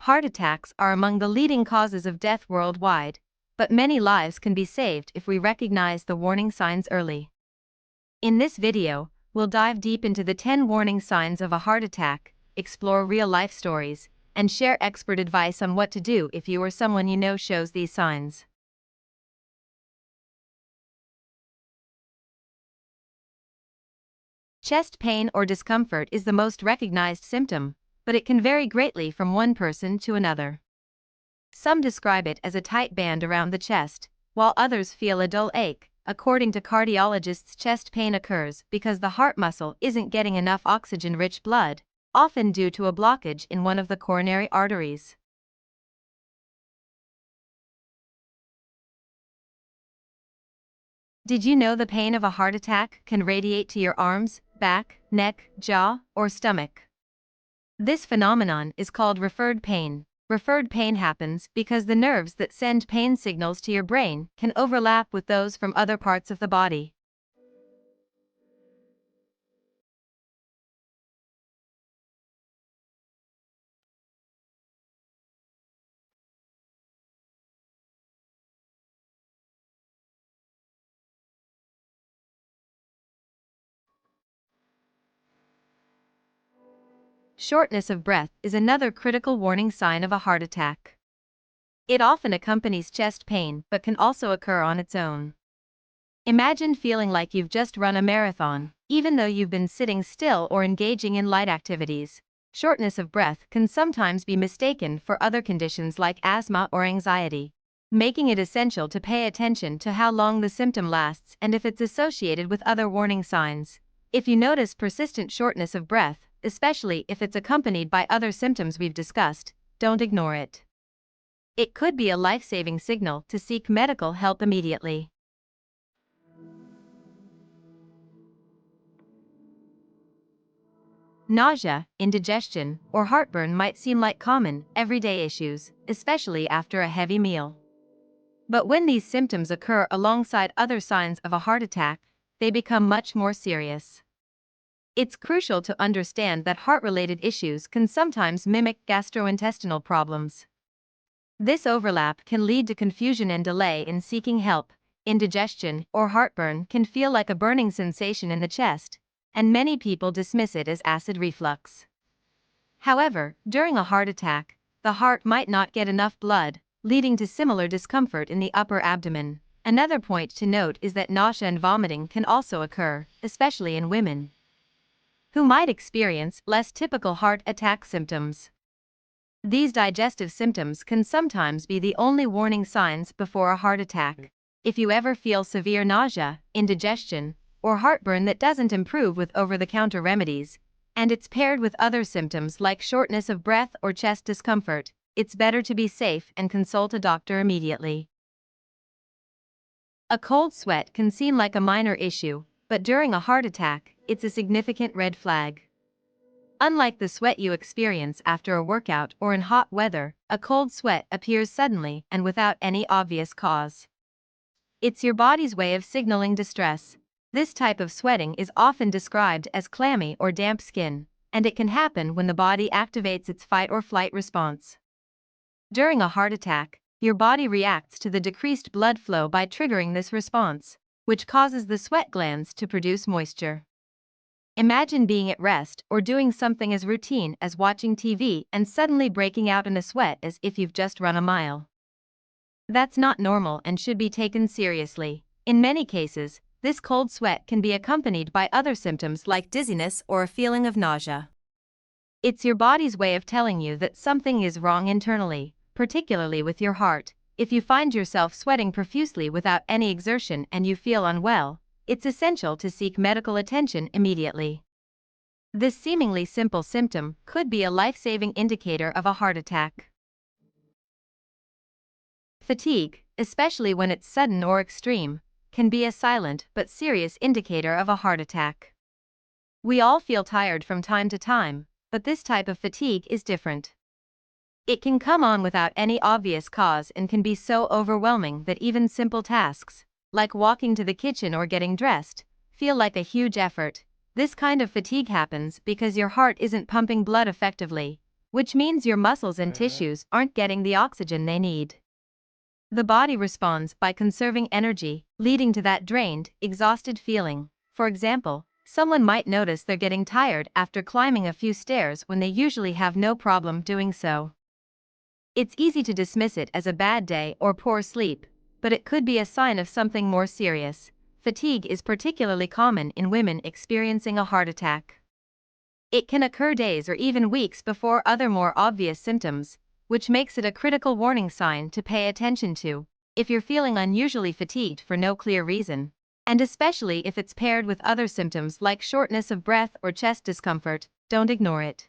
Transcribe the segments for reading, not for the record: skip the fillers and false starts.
Heart attacks are among the leading causes of death worldwide, but many lives can be saved if we recognize the warning signs early. In this video, we'll dive deep into the 10 warning signs of a heart attack, explore real-life stories, and share expert advice on what to do if you or someone you know shows these signs. Chest pain or discomfort is the most recognized symptom, but it can vary greatly from one person to another. Some describe it as a tight band around the chest, while others feel a dull ache. According to cardiologists, chest pain occurs because the heart muscle isn't getting enough oxygen-rich blood, often due to a blockage in one of the coronary arteries. Did you know the pain of a heart attack can radiate to your arms, back, neck, jaw, or stomach? This phenomenon is called referred pain. Referred pain happens because the nerves that send pain signals to your brain can overlap with those from other parts of the body. Shortness of breath is another critical warning sign of a heart attack. It often accompanies chest pain but can also occur on its own. Imagine feeling like you've just run a marathon, even though you've been sitting still or engaging in light activities. Shortness of breath can sometimes be mistaken for other conditions like asthma or anxiety, making it essential to pay attention to how long the symptom lasts and if it's associated with other warning signs. If you notice persistent shortness of breath, especially if it's accompanied by other symptoms we've discussed, don't ignore it. It could be a life-saving signal to seek medical help immediately. Nausea, indigestion, or heartburn might seem like common, everyday issues, especially after a heavy meal. But when these symptoms occur alongside other signs of a heart attack, they become much more serious. It's crucial to understand that heart-related issues can sometimes mimic gastrointestinal problems. This overlap can lead to confusion and delay in seeking help. Indigestion or heartburn can feel like a burning sensation in the chest, and many people dismiss it as acid reflux. However, during a heart attack, the heart might not get enough blood, leading to similar discomfort in the upper abdomen. Another point to note is that nausea and vomiting can also occur, especially in women who might experience less typical heart attack symptoms. These digestive symptoms can sometimes be the only warning signs before a heart attack. If you ever feel severe nausea, indigestion, or heartburn that doesn't improve with over-the-counter remedies, and it's paired with other symptoms like shortness of breath or chest discomfort, it's better to be safe and consult a doctor immediately. A cold sweat can seem like a minor issue, but during a heart attack, it's a significant red flag. Unlike the sweat you experience after a workout or in hot weather, a cold sweat appears suddenly and without any obvious cause. It's your body's way of signaling distress. This type of sweating is often described as clammy or damp skin, and it can happen when the body activates its fight or flight response. During a heart attack, your body reacts to the decreased blood flow by triggering this response, which causes the sweat glands to produce moisture. Imagine being at rest or doing something as routine as watching TV and suddenly breaking out in a sweat as if you've just run a mile. That's not normal and should be taken seriously. In many cases, this cold sweat can be accompanied by other symptoms like dizziness or a feeling of nausea. It's your body's way of telling you that something is wrong internally, particularly with your heart. If you find yourself sweating profusely without any exertion and you feel unwell, it's essential to seek medical attention immediately. This seemingly simple symptom could be a life-saving indicator of a heart attack. Fatigue, especially when it's sudden or extreme, can be a silent but serious indicator of a heart attack. We all feel tired from time to time, but this type of fatigue is different. It can come on without any obvious cause and can be so overwhelming that even simple tasks, like walking to the kitchen or getting dressed, feel like a huge effort. This kind of fatigue happens because your heart isn't pumping blood effectively, which means your muscles and tissues aren't getting the oxygen they need. The body responds by conserving energy, leading to that drained, exhausted feeling. For example, someone might notice they're getting tired after climbing a few stairs when they usually have no problem doing so. It's easy to dismiss it as a bad day or poor sleep, but it could be a sign of something more serious. Fatigue is particularly common in women experiencing a heart attack. It can occur days or even weeks before other more obvious symptoms, which makes it a critical warning sign to pay attention to if you're feeling unusually fatigued for no clear reason, and especially if it's paired with other symptoms like shortness of breath or chest discomfort. Don't ignore it.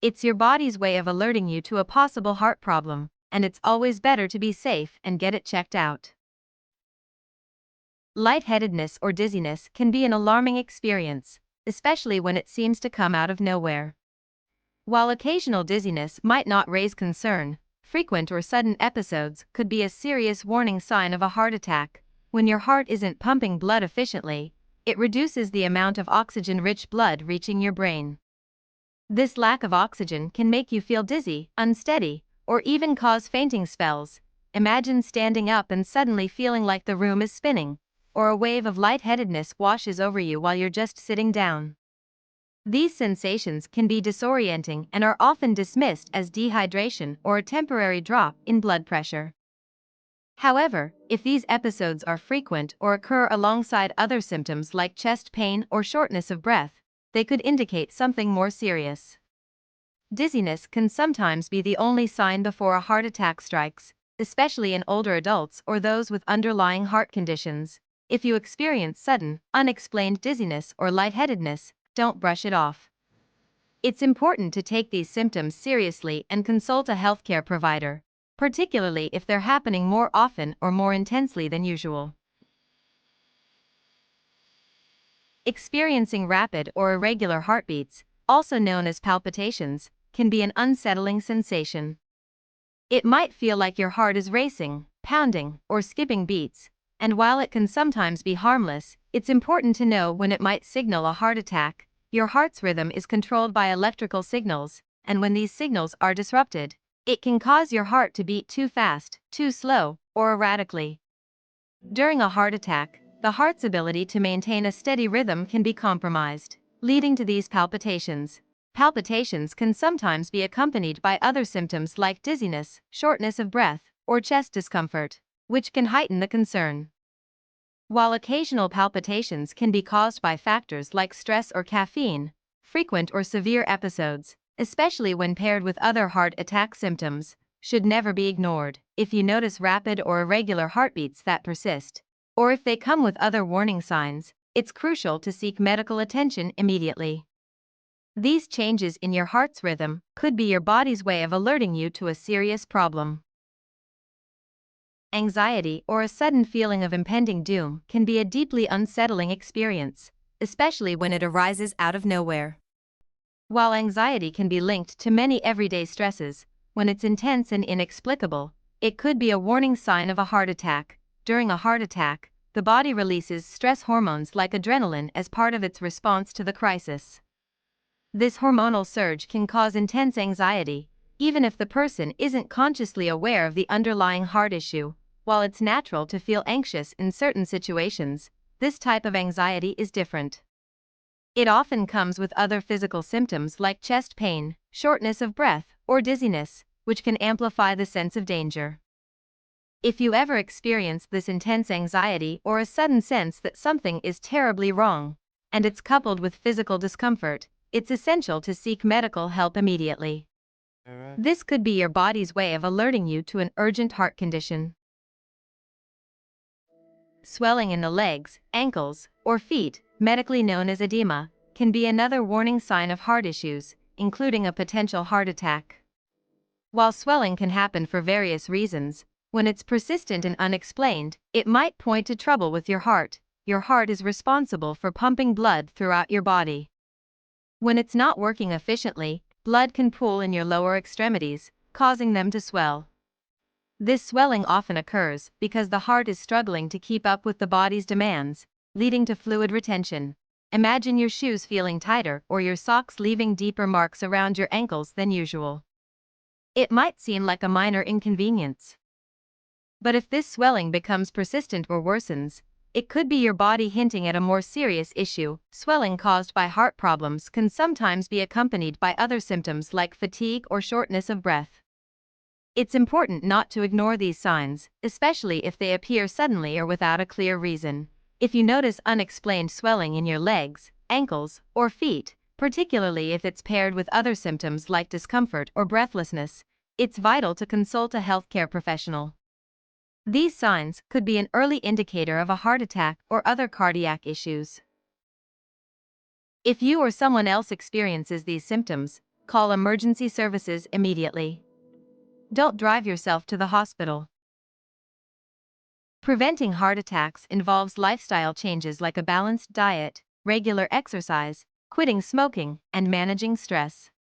It's your body's way of alerting you to a possible heart problem, and it's always better to be safe and get it checked out. Lightheadedness or dizziness can be an alarming experience, especially when it seems to come out of nowhere. While occasional dizziness might not raise concern, frequent or sudden episodes could be a serious warning sign of a heart attack. When your heart isn't pumping blood efficiently, it reduces the amount of oxygen-rich blood reaching your brain. This lack of oxygen can make you feel dizzy, unsteady, or even cause fainting spells. Imagine standing up and suddenly feeling like the room is spinning, or a wave of lightheadedness washes over you while you're just sitting down. These sensations can be disorienting and are often dismissed as dehydration or a temporary drop in blood pressure. However, if these episodes are frequent or occur alongside other symptoms like chest pain or shortness of breath, they could indicate something more serious. Dizziness can sometimes be the only sign before a heart attack strikes, especially in older adults or those with underlying heart conditions. If you experience sudden, unexplained dizziness or lightheadedness, don't brush it off. It's important to take these symptoms seriously and consult a healthcare provider, particularly if they're happening more often or more intensely than usual. Experiencing rapid or irregular heartbeats, also known as palpitations, can be an unsettling sensation. It might feel like your heart is racing, pounding, or skipping beats, and while it can sometimes be harmless, it's important to know when it might signal a heart attack. Your heart's rhythm is controlled by electrical signals, and when these signals are disrupted, it can cause your heart to beat too fast, too slow, or erratically. During a heart attack, the heart's ability to maintain a steady rhythm can be compromised, leading to these palpitations. Palpitations can sometimes be accompanied by other symptoms like dizziness, shortness of breath, or chest discomfort, which can heighten the concern. While occasional palpitations can be caused by factors like stress or caffeine, frequent or severe episodes, especially when paired with other heart attack symptoms, should never be ignored. If you notice rapid or irregular heartbeats that persist, or if they come with other warning signs, it's crucial to seek medical attention immediately. These changes in your heart's rhythm could be your body's way of alerting you to a serious problem. Anxiety or a sudden feeling of impending doom can be a deeply unsettling experience, especially when it arises out of nowhere. While anxiety can be linked to many everyday stresses, when it's intense and inexplicable, it could be a warning sign of a heart attack. During a heart attack, the body releases stress hormones like adrenaline as part of its response to the crisis. This hormonal surge can cause intense anxiety, even if the person isn't consciously aware of the underlying heart issue. While it's natural to feel anxious in certain situations, this type of anxiety is different. It often comes with other physical symptoms like chest pain, shortness of breath, or dizziness, which can amplify the sense of danger. If you ever experience this intense anxiety or a sudden sense that something is terribly wrong, and it's coupled with physical discomfort, it's essential to seek medical help immediately. This could be your body's way of alerting you to an urgent heart condition. Swelling in the legs, ankles, or feet, medically known as edema, can be another warning sign of heart issues, including a potential heart attack. While swelling can happen for various reasons, when it's persistent and unexplained, it might point to trouble with your heart. Your heart is responsible for pumping blood throughout your body. When it's not working efficiently, blood can pool in your lower extremities, causing them to swell. This swelling often occurs because the heart is struggling to keep up with the body's demands, leading to fluid retention. Imagine your shoes feeling tighter or your socks leaving deeper marks around your ankles than usual. It might seem like a minor inconvenience. But if this swelling becomes persistent or worsens, it could be your body hinting at a more serious issue. Swelling caused by heart problems can sometimes be accompanied by other symptoms like fatigue or shortness of breath. It's important not to ignore these signs, especially if they appear suddenly or without a clear reason. If you notice unexplained swelling in your legs, ankles, or feet, particularly if it's paired with other symptoms like discomfort or breathlessness, it's vital to consult a healthcare professional. These signs could be an early indicator of a heart attack or other cardiac issues. If you or someone else experiences these symptoms, call emergency services immediately. Don't drive yourself to the hospital. Preventing heart attacks involves lifestyle changes like a balanced diet, regular exercise, quitting smoking, and managing stress.